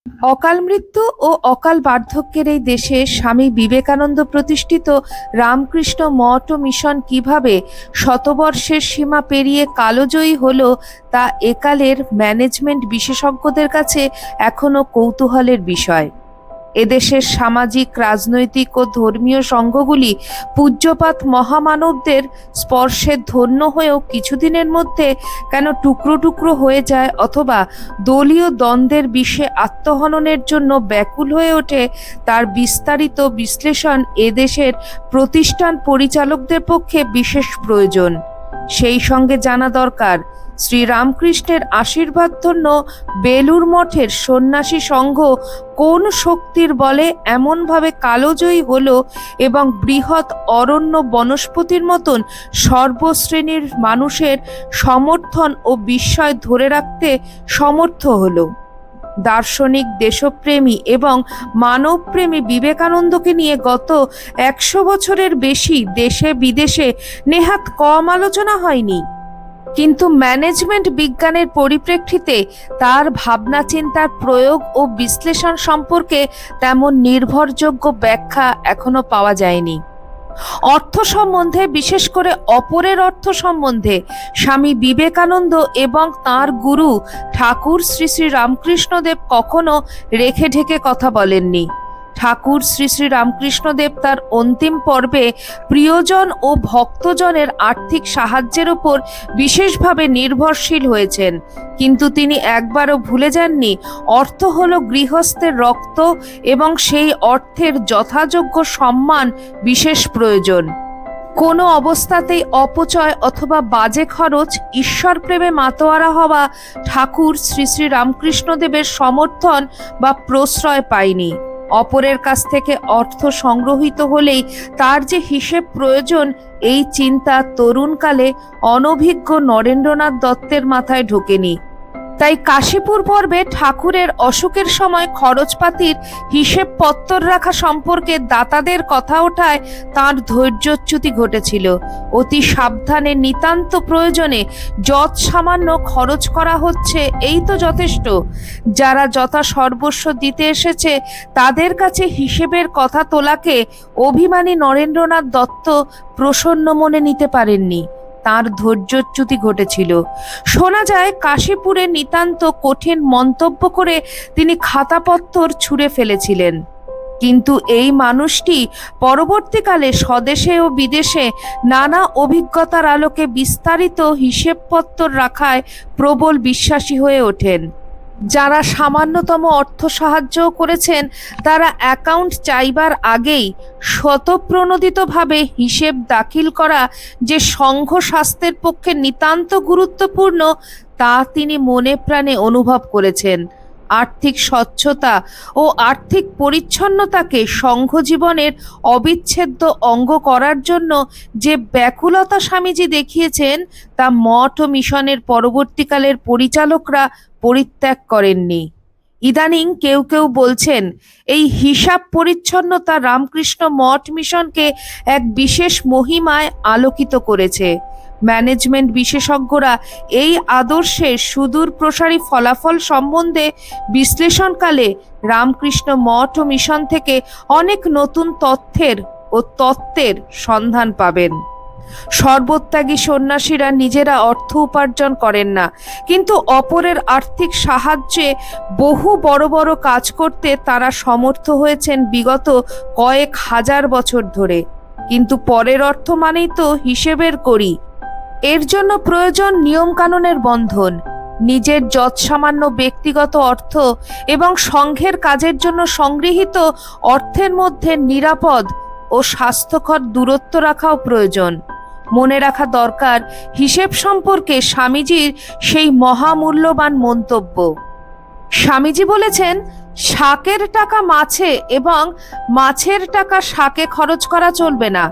অকাল মৃত্যু ও অকাল বার্ধক্যের এই দেশে স্বামী বিবেকানন্দ প্রতিষ্ঠিত রামকৃষ্ণ মঠ ও মিশন কিভাবে শতবর্ষের সীমা পেরিয়ে কালজয়ী হলো তা একালের ম্যানেজমেন্ট বিশেষজ্ঞদের কাছে এখনো কৌতূহলের বিষয়। এদেশের সামাজিক, রাজনৈতিক ও ধর্মীয় সংঘগুলি পূজ্যপাত মহামানবদের স্পর্শে ধন্য হয়েও কিছুদিনের মধ্যে কেন টুকরো টুকরো হয়ে যায় অথবা দলীয় দ্বন্দ্বের বিষে আত্মহননের জন্য ব্যাকুল হয়ে ওঠে, তার বিস্তারিত বিশ্লেষণ এদেশের প্রতিষ্ঠান পরিচালকদের পক্ষে বিশেষ প্রয়োজন। সেই সঙ্গে জানা দরকার শ্রীরামকৃষ্ণের আশীর্বাদধন্য বেলুড় মঠের সন্ন্যাসী সংঘ কোন শক্তির বলে এমনভাবে কালজয়ী হলো এবং বৃহৎ অরণ্য বনস্পতির মতন সর্বশ্রেণীর মানুষের সমর্থন ও বিস্ময় ধরে রাখতে সমর্থ হলো। দার্শনিক, দেশপ্রেমী এবং মানবপ্রেমী বিবেকানন্দকে নিয়ে গত 100 বছরের বেশি দেশে বিদেশে নেহাত কম আলোচনা হয়নি, কিন্তু ম্যানেজমেন্ট বিজ্ঞানের পরিপ্রেক্ষিতে তার ভাবনা চিন্তার প্রয়োগ ও বিশ্লেষণ সম্পর্কে তেমন নির্ভরযোগ্য ব্যাখ্যা এখনো পাওয়া যায়নি। অর্থ সম্বন্ধে, বিশেষ করে অপরের অর্থ সম্বন্ধে স্বামী বিবেকানন্দ এবং তাঁর গুরু ঠাকুর শ্রী শ্রী রামকৃষ্ণদেব কখনো রেখে ঢেকে কথা বলেননি। ঠাকুর শ্রী শ্রী রামকৃষ্ণদেব তার অন্তিম পর্বে প্রিয়জন ও ভক্তজনের আর্থিক সাহায্যের উপর বিশেষভাবে নির্ভরশীল হয়েছেন, কিন্তু তিনি একবারও ভুলে যাননি অর্থ হলো গৃহস্থের রক্ত এবং সেই অর্থের যথাযোগ্য সম্মান বিশেষ প্রয়োজন। কোনো অবস্থাতেই অপচয় অথবা বাজে খরচ, ঈশ্বর প্রেমে মাতোয়ারা হওয়া ঠাকুর শ্রী শ্রী রামকৃষ্ণদেবের সমর্থন বা প্রশ্রয় পায়নি। অপরের কাছ থেকে অর্থ সংগ্রহিত হলেই তার যে হিসেব প্রয়োজন, এই চিন্তা তরুণকালে অনভিজ্ঞ নরেন্দ্রনাথ দত্তের মাথায় ঢোকেনি। তাই কাশীপুর পর্বে ঠাকুরের অসুখের সময় খরচপাতির হিসেব পত্তর রাখা সম্পর্কে দাতাদের কথা ওঠায় তাঁর ধৈর্যচ্যুতি ঘটেছিল। অতি সাবধানে, নিতান্ত প্রয়োজনে যৎ সামান্য খরচ করা হচ্ছে, এই তো যথেষ্ট। যারা যথা সর্বস্ব দিতে এসেছে তাদের কাছে হিসেবের কথা তোলাকে অভিমানী নরেন্দ্রনাথ দত্ত প্রসন্ন মনে নিতে পারেননি। তার ধৈর্যচ্যুতি ঘটেছিল। শোনা যায় কাশীপুরে নিতান্ত কঠিন মন্তব্য করে তিনি খাতাপত্তর ছুঁড়ে ফেলেছিলেন, কিন্তু এই মানুষটি পরবর্তীকালে স্বদেশে ও বিদেশে নানা অভিজ্ঞতার আলোকে বিস্তারিত হিসেবপত্তর রাখায় প্রবল বিশ্বাসী হয়ে ওঠেন। যারা সামান্যতম অর্থ সাহায্য করেছেন তারা অ্যাকাউন্ট চাইবার আগেই স্বতঃপ্রণোদিতভাবে হিসেব দাখিল করা যে সংঘ স্বাস্থ্যের পক্ষে নিতান্ত গুরুত্বপূর্ণ তা তিনি মনে প্রাণে অনুভব করেছেন। আর্থিক স্বচ্ছতা ও আর্থিক পরিচ্ছন্নতাকে সংঘ জীবনের অবিচ্ছেদ্য অঙ্গ করার জন্য যে ব্যাকুলতা স্বামীজি দেখিয়েছেন তা মঠ ও মিশনের পরবর্তীকালের পরিচালকরা পরিত্যাগ করেননি। ইদানিং কেউ কেউ বলছেন এই হিসাব পরিচ্ছন্নতা রামকৃষ্ণ মঠ মিশনকে এক বিশেষ মহিমায় আলোকিত করেছে। ম্যানেজমেন্ট বিশেষজ্ঞরা এই আদর্শের সুদূর প্রসারী ফলাফল সম্বন্ধে বিশ্লেষণকালে রামকৃষ্ণ মঠ ও মিশন থেকে অনেক নতুন তথ্যের ও তত্ত্বের সন্ধান পাবেন। সর্বত্যাগী সন্ন্যাসীরা নিজেরা অর্থ উপার্জন করেন না, কিন্তু অপরের আর্থিক সাহায্যে বহু বড় বড় কাজ করতে তারা সমর্থ হয়েছেন বিগত কয়েক হাজার বছর ধরে। কিন্তু পরের অর্থ মানেই তো হিসেবের কড়ি। এর জন্য প্রয়োজন নিয়মকানুনের বন্ধন। নিজের যৎসামান্য ব্যক্তিগত অর্থ এবং সংঘের কাজের জন্য সংগৃহীত অর্থের মধ্যে নিরাপদ ও স্বাস্থ্যকর দূরত্ব রাখাও প্রয়োজন। মনে রাখা দরকার হিসেব সম্পর্কে স্বামীজির সেই মহামূল্যবান মন্তব্য। স্বামীজি বলেছেন, শাকের টাকা মাছে এবং মাছের টাকা শাকে খরচ করা চলবে না।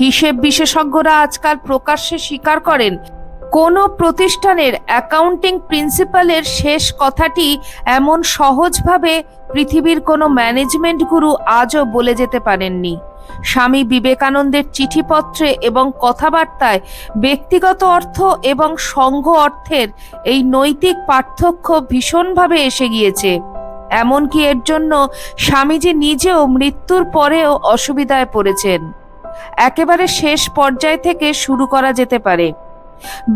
হিসেব বিশেষজ্ঞরা আজকাল প্রকাশ্যে স্বীকার করেন কোনো প্রতিষ্ঠানের অ্যাকাউন্টিং প্রিন্সিপালের শেষ কথাটি এমন সহজভাবে পৃথিবীর কোনো ম্যানেজমেন্ট গুরু আজও বলে যেতে পারেননি। স্বামী বিবেকানন্দের চিঠিপত্রে এবং কথাবার্তায় ব্যক্তিগত অর্থ এবং সংঘ অর্থের এই নৈতিক পার্থক্য ভীষণভাবে এসে গিয়েছে। এমনকি এর জন্য স্বামীজি নিজেও মৃত্যুর পরেও অসুবিধায় পড়েছেন। একেবারে শেষ পর্যায় থেকে শুরু করা যেতে পারে।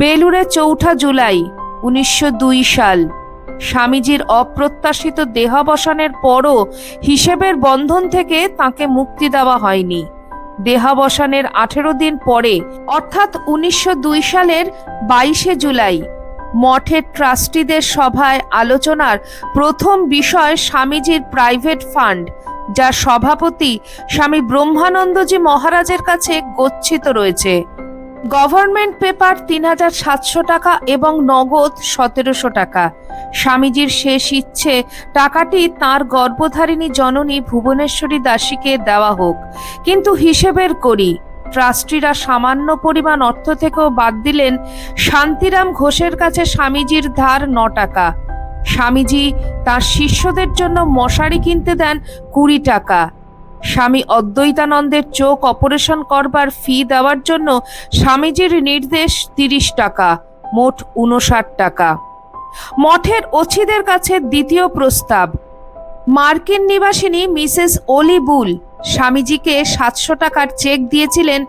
বেলুড়ে 4 জুলাই 1902 সাল স্বামীজির অপ্রত্যাশিত দেহাবসানের পরও হিসেবের বন্ধন থেকে তাকে মুক্তি দেওয়া হয়নি। দেহাবসানের 18 দিন পরে অর্থাৎ 1902 সালের 22 জুলাই মঠের ট্রাস্টিদের সভায় আলোচনার প্রথম বিষয় স্বামীজির প্রাইভেট ফান্ড, যার সভাপতি স্বামী ব্রহ্মানন্দজি মহারাজের কাছে গচ্ছিত রয়েছে। গভর্নমেন্ট পেপার 3700 টাকা এবং নগদ 1700 টাকা। স্বামীজির শেষ ইচ্ছে টাকাটি তাঁর গর্ভধারিণী জননী ভুবনেশ্বরী দাসীকে দেওয়া হোক, কিন্তু হিসেবের করি ট্রাস্টিরা সামান্য পরিমাণ অর্থ থেকেও বাদ দিলেন। শান্তিরাম ঘোষের কাছে স্বামীজির ধার 9 টাকা। স্বামীজি তার শিষ্যদের জন্য মশারি কিনতে দেন 20 টাকা। স্বামী অদ্বৈতানন্দের চোখ অপারেশন করবার ফি দেওয়ার জন্য স্বামীজির নির্দেশ 30 টাকা, মোট 59 টাকা। মঠের অছিদের কাছে দ্বিতীয় প্রস্তাব। মার্কিন নিবাসিনী মিসেস ওলি বুল স্বামীজিকে 700 টাকার চেক দিয়েছিলেন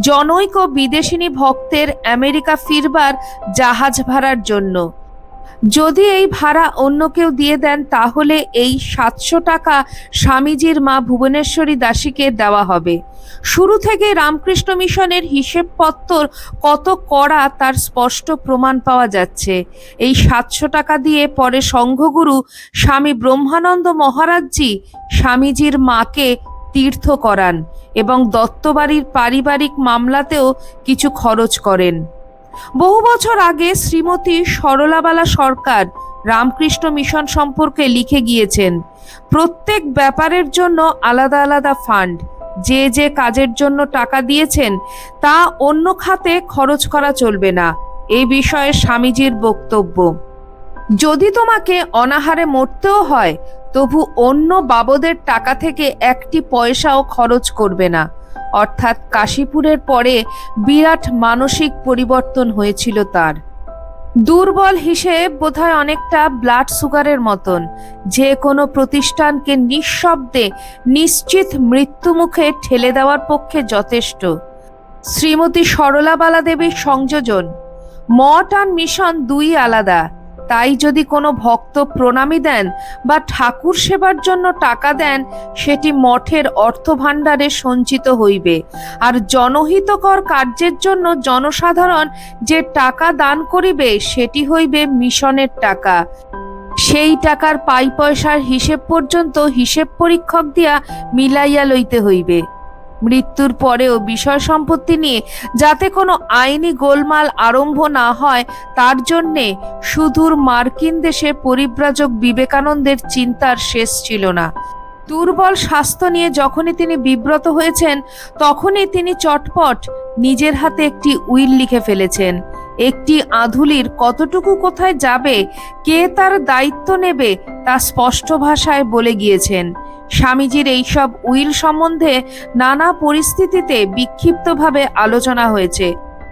জনৈক বিদেশিনী ভক্তের আমেরিকা ফিরবার জাহাজ ভাড়ার জন্য। যদি এই ভাড়া অন্য কেউ দিয়ে দেন তাহলে এই 700 টাকা স্বামীজির মা ভুবনেশ্বরী দাসীকে দেওয়া হবে। শুরু থেকে রামকৃষ্ণ মিশনের হিসেবপত্তর কত কড়া তার স্পষ্ট প্রমাণ পাওয়া যাচ্ছে। এই 700 টাকা দিয়ে পরে সংঘগুরু স্বামী ব্রহ্মানন্দ মহারাজজি স্বামীজির মাকে তীর্থ করান এবং দত্তবাড়ির পারিবারিক মামলাতেও কিছু খরচ করেন। বহু বছর আগে শ্রীমতী সরলাবালা সরকার রামকৃষ্ণ মিশন সম্পর্কে লিখে গিয়েছেন, প্রত্যেক ব্যাপারের জন্য আলাদা আলাদা ফান্ড, যে যে কাজের জন্য টাকা দিয়েছেন তা অন্য খাতে খরচ করা চলবে না। এই বিষয়ে স্বামীজির বক্তব্য, যদি তোমাকে অনাহারে মরতেও হয় তবু অন্য বাবদের টাকা থেকে একটি পয়সাও খরচ করবে না। অর্থাৎ কাশীপুরের পরে বিরাট মানসিক পরিবর্তন হয়েছিল তার। দুর্বল হিসেব বোধহয় অনেকটা ব্লাড সুগারের মতন, যে কোনো প্রতিষ্ঠানকে নিঃশব্দে নিশ্চিত মৃত্যুমুখে ঠেলে দেওয়ার পক্ষে যথেষ্ট। শ্রীমতী সরলাবালা দেবীর সংযোজন। মঠ আর মিশন দুই আলাদা। তাই যদি কোনো ভক্ত প্রণামী দেন বা ঠাকুর সেবার জন্য টাকা দেন, সেটি মঠের অর্থভাণ্ডারে সঞ্চিত হইবে, আর জনহিতকর কার্যের জন্য জনসাধারণ যে টাকা দান করিবে সেটি হইবে মিশনের টাকা। সেই টাকার পাই পয়সার হিসেব পর্যন্ত হিসেব পরীক্ষক দিয়া মিলাইয়া লইতে হইবে। মৃত্যুর পরেও বিষয় সম্পত্তি নিয়ে যাতে কোনো আইনি গোলমাল আরম্ভ না হয় তার জন্যে সুদূর মার্কিন দেশে পরিব্রাজক বিবেকানন্দের চিন্তার শেষ ছিল না। দুর্বল স্বাস্থ্য নিয়ে যখনই তিনি বিব্রত হয়েছেন তখনই তিনি চটপট নিজের হাতে একটি উইল লিখে ফেলেছেন। একটি আধুলির কতটুকু কোথায় যাবে, কে তার দায়িত্ব নেবে তা স্পষ্ট ভাষায় বলে গিয়েছেন। স্বামীজির এইসব উইল সম্বন্ধে নানা পরিস্থিতিতে বিক্ষিপ্তভাবে আলোচনা হয়েছে।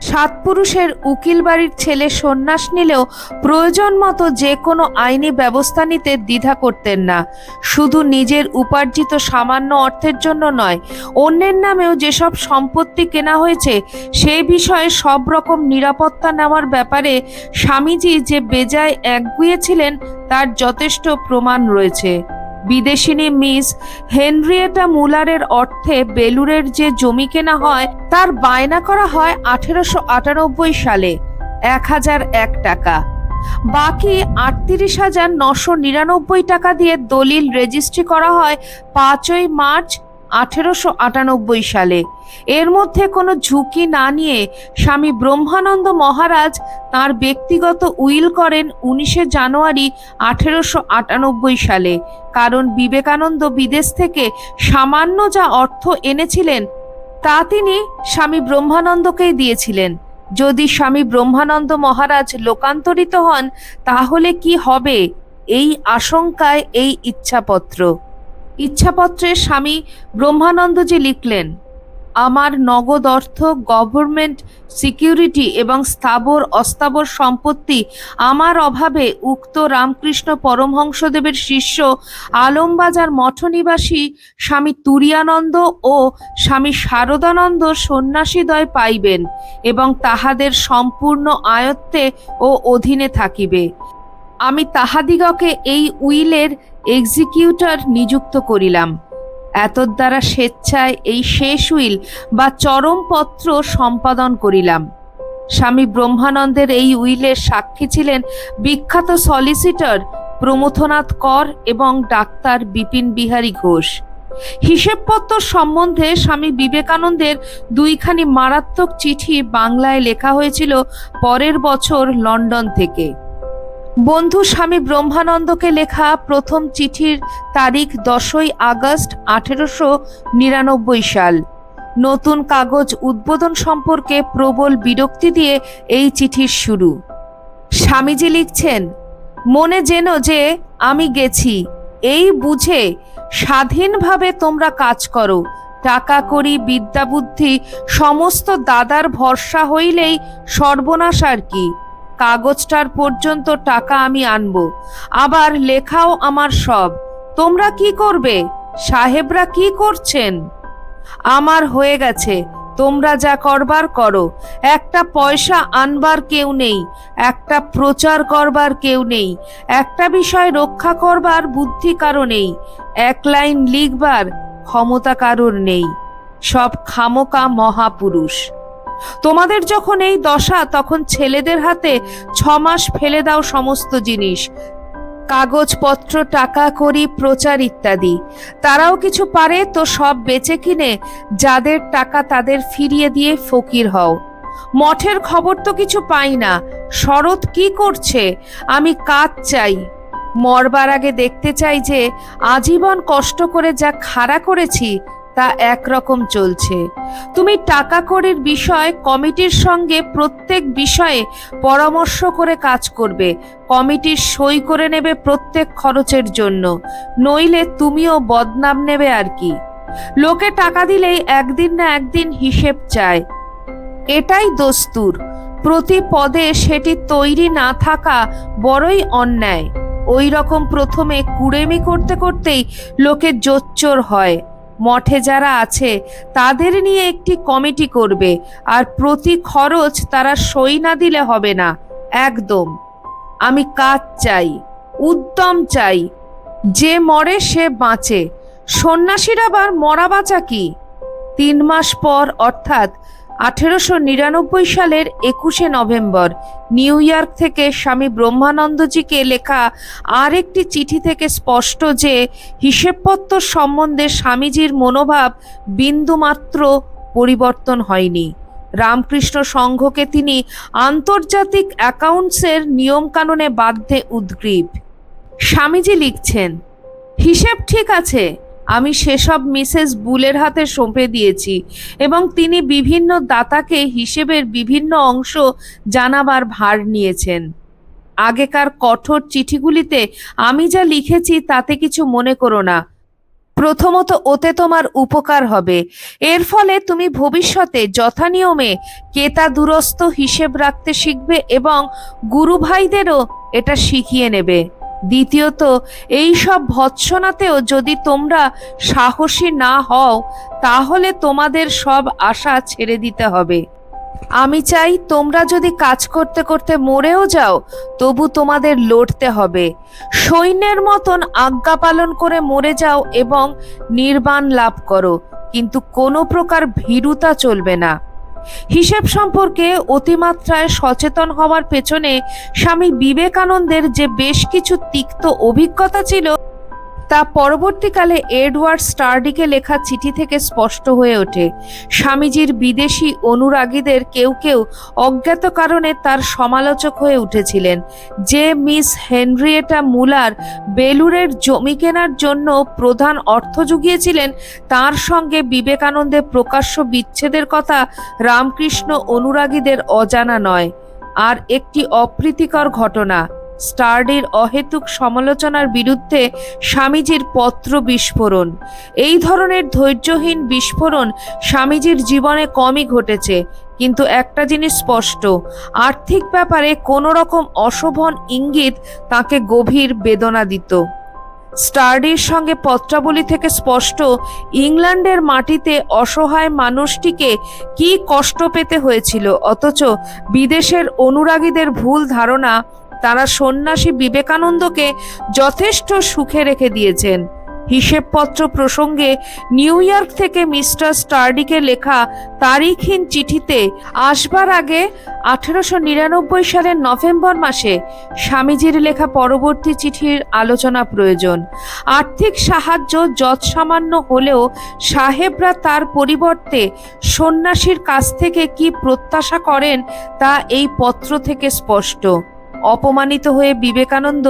সাতপুরুষের উকিল বাড়ির ছেলে সন্ন্যাস নিলেও প্রয়োজন মতো যে কোনো আইনি ব্যবস্থা নিতে দ্বিধা করতেন না। শুধু নিজের উপার্জিত সামান্য অর্থের জন্য নয়, অন্যের নামেও যেসব সম্পত্তি কেনা হয়েছে সেই বিষয়ে সব রকম নিরাপত্তা নেওয়ার ব্যাপারে স্বামীজি যে বেজায় একগুঁয়ে ছিলেন তার যথেষ্ট প্রমাণ রয়েছে। বিদেশিনী মিস হেনরিয়েটা মুলারের অর্থে বেলুড়ের যে জমি কেনা হয় তার বায়না করা হয় 1898 সালে 1001 টাকা। বাকি 38,999 টাকা দিয়ে দলিল রেজিস্ট্রি করা হয় 5ই মার্চ 1898 সালে। এর মধ্যে কোনো ঝুঁকি না নিয়ে স্বামী ব্রহ্মানন্দ মহারাজ তাঁর ব্যক্তিগত উইল করেন 19 জানুয়ারি 1898 সালে। কারণ বিবেকানন্দ বিদেশ থেকে সামান্য যা অর্থ এনেছিলেন তা তিনি স্বামী ব্রহ্মানন্দকেই দিয়েছিলেন। যদি স্বামী ব্রহ্মানন্দ মহারাজ লোকান্তরিত হন তাহলে কি হবে, এই আশঙ্কায় এই ইচ্ছাপত্রে স্বামী ব্রহ্মানন্দজি লিখলেন, আমার নগদ অর্থ, গভর্নমেন্ট সিকিউরিটি এবং স্থাবর অস্থাবর সম্পত্তি আমার অভাবে উক্ত রামকৃষ্ণ পরমহংসদেবের শিষ্য আলমবাজার মঠনিবাসী স্বামী তুরীয়ানন্দ ও স্বামী শারদানন্দ সন্ন্যাসীদ্বয় পাইবেন এবং তাহাদের সম্পূর্ণ আয়ত্তে ও অধীনে থাকিবে। আমি তাহাদিগকে এই উইলের এক্সিকিউটর নিযুক্ত করিলাম। এতদ্বারা স্বেচ্ছায় এই শেষ উইল বা চরমপত্র সম্পাদন করিলাম। স্বামী ব্রহ্মানন্দের এই উইলের সাক্ষী ছিলেন বিখ্যাত সলিসিটর প্রমথনাথ কর এবং ডাক্তার বিপিন বিহারী ঘোষ। হিসেবপত্র সম্বন্ধে স্বামী বিবেকানন্দের দুইখানি মারাত্মক চিঠি বাংলায় লেখা হয়েছিল পরের বছর লন্ডন থেকে। বন্ধু স্বামী ব্রহ্মানন্দকে লেখা প্রথম চিঠির তারিখ 10ই আগস্ট 1899 সাল। নতুন কাগজ উদ্বোধন সম্পর্কে প্রবল বিরক্তি দিয়ে এই চিঠির শুরু। স্বামীজি লিখছেন, মনে যেন যে আমি গেছি, এই বুঝে স্বাধীনভাবে তোমরা কাজ করো। টাকা করি বিদ্যা বুদ্ধি সমস্ত দাদার ভরসা হইলেই সর্বনাশ আর কি। কাগজটার পর্যন্ত টাকা আমি আনবো, আবার লেখাও আমার সব। তোমরা কি করবে? সাহেবরা কি করছেন? আমার হয়ে গেছে, তোমরা যা করবার করো। একটা পয়সা আনবার কেউ নেই, একটা প্রচার করবার কেউ নেই, একটা বিষয় রক্ষা করবার বুদ্ধি কারো নেই, এক লাইন লিখবার ক্ষমতা কারোর নেই। সব খামোকা মহাপুরুষ। তোমাদের যখন এই দশা, তখন ছেলেদের হাতে 6 মাস ফেলে দাও সমস্ত জিনিস, কাগজপত্র, টাকা করি, প্রচার ইত্যাদি। তারাও কিছু পারে তো সব বেচে কিনে যাদের টাকা তাদের ফিরিয়ে দিয়ে ফকির হও। মঠের খবর তো কিছু পাই না। শরৎ কি করছে? আমি কাজ চাই। মরবার আগে দেখতে চাই যে আজীবন কষ্ট করে যা খাড়া করেছি তা একরকম চলছে। তুমি টাকা কড়ির বিষয় কমিটির সঙ্গে প্রত্যেক বিষয়ে পরামর্শ করে কাজ করবে। কমিটির সই করে নেবে প্রত্যেক খরচের জন্য, নইলে তুমিও বদনাম নেবে আর কি। লোকে টাকা দিলেই একদিন না একদিন হিসেব চায়, এটাই দস্তুর। প্রতি পদে সেটি তৈরি না থাকা বড়ই অন্যায়। ওই রকম প্রথমে কুড়েমি করতে করতেই লোকে জোচ্চোর হয়। মঠে যারা আছে তাদের নিয়ে একটি কমিটি করবে, আর প্রতি খরচ তারা সই না দিলে হবে না একদম। আমি কাজ চাই, উদ্যম চাই। যে মরে সে বাঁচে, সন্ন্যাসীর আবার মরা বাঁচা কি? 3 মাস পর অর্থাৎ 1899 সালের 21শে নভেম্বর নিউ ইয়র্ক থেকে স্বামী ব্রহ্মানন্দজিকে লেখা আর একটি চিঠি থেকে স্পষ্ট যে হিসেবপত্র সম্বন্ধে স্বামীজির মনোভাব বিন্দুমাত্র পরিবর্তন হয়নি। রামকৃষ্ণ সংঘকে তিনি আন্তর্জাতিক অ্যাকাউন্টসের নিয়মকানুনে বাধ্যে উদ্গ্রীব। স্বামীজি লিখছেন, হিসেব ঠিক আছে, আমি সেসব মিসেস বুলের হাতে সঁপে দিয়েছি এবং তিনি বিভিন্ন দাতাকে হিসেবের বিভিন্ন অংশ জানাবার ভার নিয়েছেন। আগেকার কঠোর চিঠিগুলিতে আমি যা লিখেছি তাতে কিছু মনে করো না। প্রথমত ওতে তোমার উপকার হবে। এর ফলে তুমি ভবিষ্যতে যথানিয়মে কেতা দুরস্ত হিসেব রাখতে শিখবে এবং গুরু ভাইদেরও এটা শিখিয়ে নেবে। দ্বিতীয়ত, এই সব ভৎসনাতেও যদি তোমরা সাহসী না হও তাহলে তোমাদের সব আশা ছেড়ে দিতে হবে। আমি চাই তোমরা যদি কাজ করতে করতে মরেও যাও তবু তোমাদের লড়তে হবে। সৈন্যের মতন আজ্ঞা পালন করে মরে যাও এবং নির্বাণ লাভ করো, কিন্তু কোনো প্রকার ভীরুতা চলবে না। হিসেব সম্পর্কে অতিমাত্রায় সচেতন হওয়ার পেছনে স্বামী বিবেকানন্দের যে বেশ কিছু তিক্ত অভিজ্ঞতা ছিল তা পরবর্তীকালে এডওয়ার্ড স্টার্ডিকে লেখা চিঠি থেকে স্পষ্ট হয়ে ওঠে। স্বামীজির বিদেশি অনুরাগীদের কেউ কেউ অজ্ঞাত কারণে তার সমালোচক হয়ে উঠেছিলেন। যে মিস হেনরিয়েটা মুলার বেলুরের জমি কেনার জন্য প্রধান অর্থ জুগিয়েছিলেন, তার সঙ্গে বিবেকানন্দের প্রকাশ্য বিচ্ছেদের কথা রামকৃষ্ণ অনুরাগীদের অজানা নয়। আর একটি অপ্রীতিকর ঘটনা, স্টার্ডির অহেতুক সমালোচনার বিরুদ্ধে স্বামীজির পত্র বিস্ফোরণ। এই ধরনের ধৈর্যহীন বিস্ফোরণ স্বামীজির জীবনে কমই ঘটেছে, কিন্তু একটা জিনিস স্পষ্ট, আর্থিক ব্যাপারে কোনো রকম অশোভন ইঙ্গিত তাকে গভীর বেদনা দিত। স্টার্ডির সঙ্গে পত্রাবলী থেকে স্পষ্ট, ইংল্যান্ডের মাটিতে অসহায় মানুষটিকে কি কষ্ট পেতে হয়েছিল, অথচ বিদেশের অনুরাগীদের ভুল ধারণা তারা সন্ন্যাসী বিবেকানন্দকে যথেষ্ট সুখে রেখে দিয়েছেন। হিসেবপত্র প্রসঙ্গে নিউ ইয়র্ক থেকে মিস্টার স্টার্ডিকে লেখা তারিখহীন চিঠিতে আসবার আগে 1899 সালের নভেম্বর মাসে স্বামীজির লেখা পরবর্তী চিঠির আলোচনা প্রয়োজন। আর্থিক সাহায্য যৎসামান্য হলেও সাহেবরা তার পরিবর্তে সন্ন্যাসীর কাছ থেকে কি প্রত্যাশা করেন তা এই পত্র থেকে স্পষ্ট। অপমানিত হয়ে বিবেকানন্দ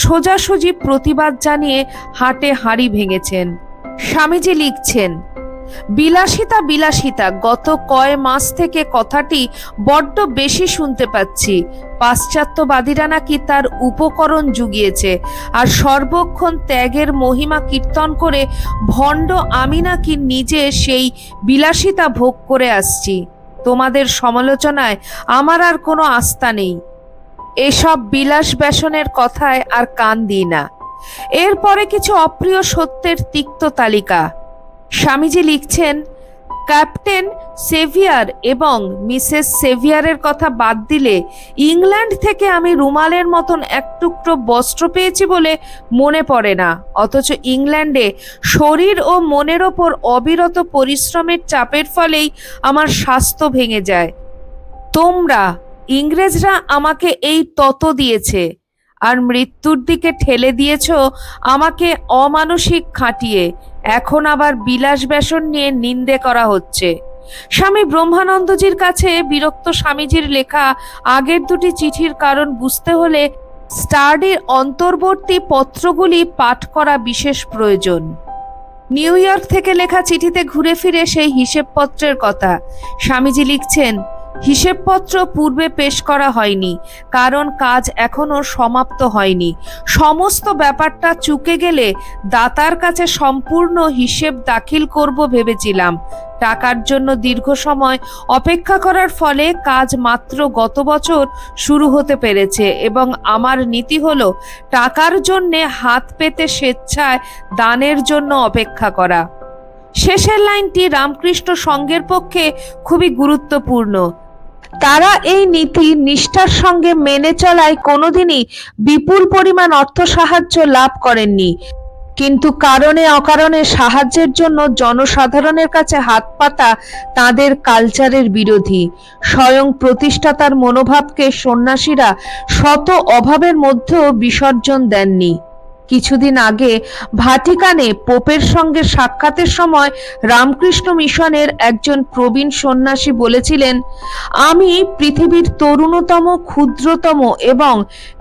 সোজাসুজি প্রতিবাদ জানিয়ে হাটে হাঁড়ি ভেঙেছেন। স্বামীজি লিখছেন, বিলাসিতা বিলাসিতা, গত কয় মাস থেকে কথাটি বড্ড বেশি শুনতে পাচ্ছি। পাশ্চাত্যবাদীরা নাকি তার উপকরণ জুগিয়েছে, আর সর্বক্ষণ ত্যাগের মহিমা কীর্তন করে ভণ্ড আমি নাকি নিজে সেই বিলাসিতা ভোগ করে আসছি। তোমাদের সমালোচনায় আমার আর কোনো আস্থা নেই। এসব বিলাস ব্যাসনের কথায় আর কান দিই না। এরপরে কিছু অপ্রিয় সত্যের তিক্ত তালিকা। স্বামীজি লিখছেন, ক্যাপ্টেন সেভিয়ার এবং মিসেস সেভিয়ারের কথা বাদ দিলে ইংল্যান্ড থেকে আমি রুমালের মতন এক টুকরো বস্ত্র পেয়েছি বলে মনে পড়ে না, অথচ ইংল্যান্ডে শরীর ও মনের ওপর অবিরত পরিশ্রমের চাপের ফলেই আমার স্বাস্থ্য ভেঙে যায়। তোমরা ইংরেজরা আমাকে এই তত দিয়েছে, আর মৃত্যুর দিকে ঠেলে দিয়েছ আমাকে অমানসিক খাটিয়ে। এখন আবার বিলাস ব্যাসন নিয়ে নিন্দে করা হচ্ছে। স্বামী ব্রহ্মানন্দজির কাছে বিরক্ত স্বামীজির লেখা আগের দুটি চিঠির কারণ বুঝতে হলে স্টার্ডির অন্তর্বর্তী পত্রগুলি পাঠ করা বিশেষ প্রয়োজন। নিউ ইয়র্ক থেকে লেখা চিঠিতে ঘুরে ফিরে সেই হিসেবপত্রের কথা। স্বামীজি লিখছেন, হিসেবপত্র পূর্বে পেশ করা হয়নি, কারণ কাজ এখনো সমাপ্ত হয়নি। সমস্ত ব্যাপারটা চুকে গেলে দাতার কাছে সম্পূর্ণ হিসেব দাখিল করব ভেবেছিলাম। টাকার জন্য দীর্ঘ সময় অপেক্ষা করার ফলে কাজ মাত্র গত বছর শুরু হতে পেরেছে, এবং আমার নীতি হলো টাকার জন্যে হাত পেতে স্বেচ্ছায় দানের জন্য অপেক্ষা করা। শেষের লাইনটি রামকৃষ্ণ সংঘের পক্ষে খুবই গুরুত্বপূর্ণ। তারা এই নীতি নিষ্ঠার সঙ্গে মেনে চলায় কোনোদিনই বিপুল পরিমাণ অর্থ সাহায্য লাভ করেননি, কিন্তু কারণে অকারণে সাহায্যের জন্য জনসাধারণের কাছে হাত পাতা তাদের কালচারের বিরোধী। স্বয়ং প্রতিষ্ঠাতার মনোভাবকে সন্ন্যাসীরা শত অভাবের মধ্যেও বিসর্জন দেননি। কিছুদিন আগে ভাটিকানে পোপের সঙ্গে সাক্ষাতের সময় রামকৃষ্ণ মিশনের একজন প্রবীণ সন্ন্যাসী বলেছিলেন, আমি পৃথিবীর তরুণতম, ক্ষুদ্রতম এবং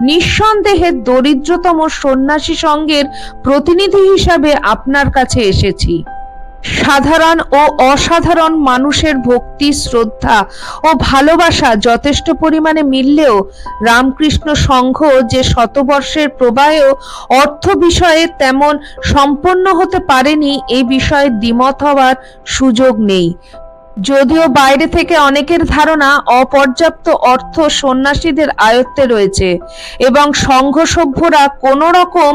নিঃসন্দেহে দরিদ্রতম সন্ন্যাসী সঙ্গের প্রতিনিধি হিসাবে আপনার কাছে এসেছি। সাধারণ ও অসাধারণ মানুষের ভক্তি, শ্রদ্ধা ও ভালোবাসা যথেষ্ট পরিমাণে মিললেও রামকৃষ্ণ সংঘ যে শতবর্ষের প্রবাহেও অর্থ বিষয়ে তেমন সম্পন্ন হতে পারেনি, এই বিষয়ে দ্বিমত হওয়ার সুযোগ নেই। যদিও বাইরে থেকে অনেকের ধারণা অপর্যাপ্ত অর্থ সন্ন্যাসীদের আয়ত্তে রয়েছে এবং সংঘ সভ্যরা কোনো রকম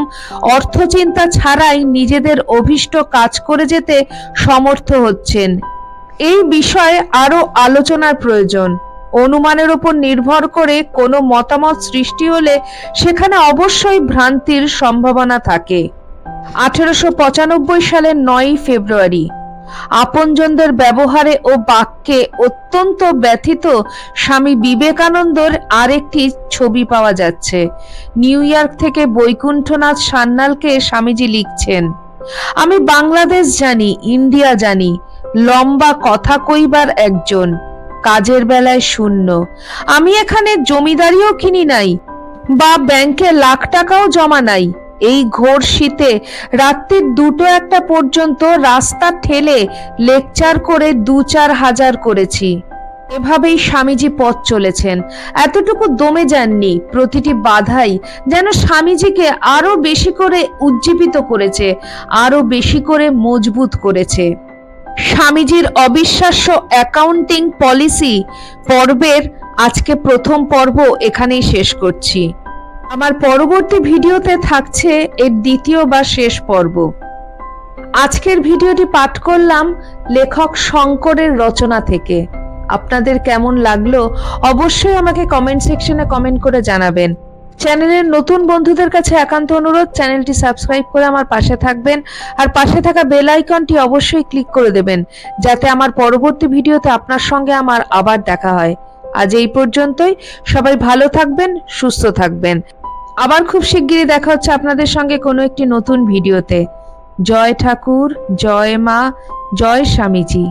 অর্থচিন্তা ছাড়াই নিজেদের অভীষ্ট কাজ করে যেতে সমর্থ হচ্ছেন, এই বিষয়ে আরো আলোচনার প্রয়োজন। অনুমানের উপর নির্ভর করে কোনো মতামত সৃষ্টি হলে সেখানে অবশ্যই ভ্রান্তির সম্ভাবনা থাকে। 1895 সালের 9 ফেব্রুয়ারি আপনজনদের ব্যবহারে ও বাক্যে অত্যন্ত ব্যথিত স্বামী বিবেকানন্দর আরেকটি ছবি পাওয়া যাচ্ছে। নিউ ইয়র্ক থেকে বৈকুণ্ঠনাথ সান্যালকে স্বামীজি লিখছেন, আমি বাংলাদেশ জানি, ইন্ডিয়া জানি, লম্বা কথা কইবার একজন, কাজের বেলায় শূন্য। আমি এখানে জমিদারিও কিনি নাই বা ব্যাংকে লাখ টাকাও জমা নাই। এই ঘোর শীতে রাত্রির 2-1 পর্যন্ত রাস্তা ঠেলে লেকচার করে 2-4 হাজার করেছি। এভাবেই স্বামীজি পথ চলেছেন। এতটুকু দমে যাননি, প্রতিটি বাধাই যেন স্বামীজিকে আরো বেশি করে উজ্জীবিত করেছে, আরো বেশি করে মজবুত করেছে। স্বামীজির অবিশ্বাস্য অ্যাকাউন্টিং পলিসি পর্বের আজকে প্রথম পর্ব এখানেই শেষ করছি। আমার পরবর্তী ভিডিওতে থাকছে এর দ্বিতীয় বা শেষ পর্ব। আজকের ভিডিওটি পাঠ করলাম লেখক শঙ্করের রচনা থেকে। আপনাদের কেমন লাগলো অবশ্যই আমাকে কমেন্ট সেকশনে কমেন্ট করে জানাবেন। চ্যানেলের নতুন বন্ধুদের কাছে একান্ত অনুরোধ, চ্যানেলটি সাবস্ক্রাইব করে আমার পাশে থাকবেন আর পাশে থাকা বেল আইকনটি অবশ্যই ক্লিক করে দেবেন, যাতে আমার পরবর্তী ভিডিওতে আপনার সঙ্গে আমার আবার দেখা হয়। আজ এই পর্যন্তই। সবাই ভালো থাকবেন, সুস্থ থাকবেন। আবার খুব শিগগিরই দেখা হচ্ছে আপনাদের সঙ্গে কোনো একটি নতুন ভিডিওতে। জয় ঠাকুর, জয় মা, জয় স্বামীজি।